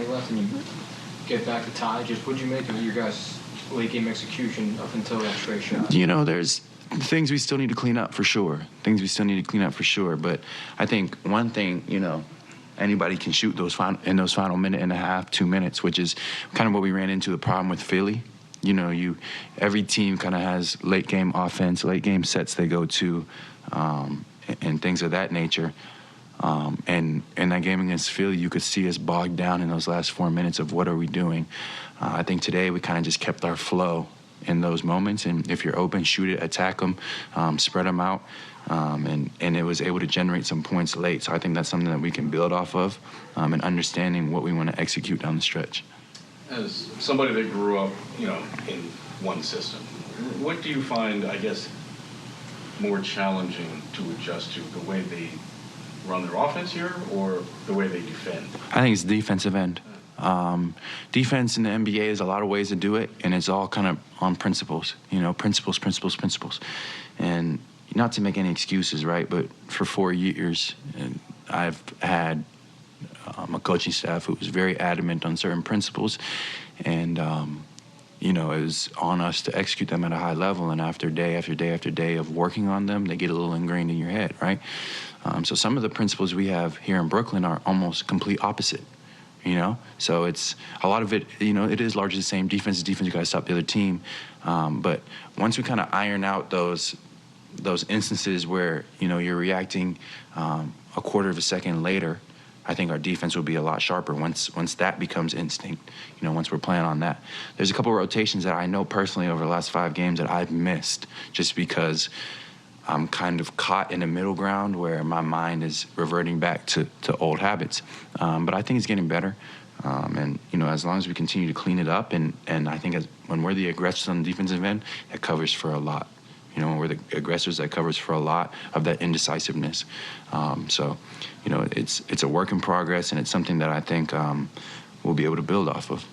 left and you get back to tie. Just what'd you make of your guys' late game execution up until that straight shot? You know, there's things we still need to clean up for sure. But I think one thing, you know, anybody can shoot in those final minute and a half, 2 minutes, which is kind of what we ran into the problem with Philly. You know, every team kind of has late game offense, late game sets they go to, and things of that nature. And in that game against Philly, you could see us bogged down in those last 4 minutes of what are we doing. I think today we kind of just kept our flow in those moments, and if you're open, shoot it, attack them, spread them out, and it was able to generate some points late. So I think that's something that we can build off of, and understanding what we want to execute down the stretch. As somebody that grew up, you know, in one system, what do you find, I guess, more challenging to adjust to, the way they run their offense here or the way they defend? I think it's the defensive end. Defense in the NBA, there's a lot of ways to do it, and it's all kind of on principles, you know, principles. And not to make any excuses, right, but for 4 years, I've had a coaching staff who was very adamant on certain principles, and, you know, it was on us to execute them at a high level, and after day after day after day of working on them, they get a little ingrained in your head, right? So some of the principles we have here in Brooklyn are almost complete opposite. You know, so it's a lot of it, you know, it is largely the same. Defense is defense, you got to stop the other team. But once we kind of iron out those instances where, you know, you're reacting a quarter of a second later, I think our defense will be a lot sharper once that becomes instinct, you know, once we're playing on that. There's a couple of rotations that I know personally over the last 5 games that I've missed just because I'm kind of caught in the middle ground where my mind is reverting back to old habits. But I think it's getting better. And, you know, as long as we continue to clean it up, and I think when we're the aggressors on the defensive end, that covers for a lot. You know, when we're the aggressors, that covers for a lot of that indecisiveness. So, you know, it's a work in progress, and it's something that I think we'll be able to build off of.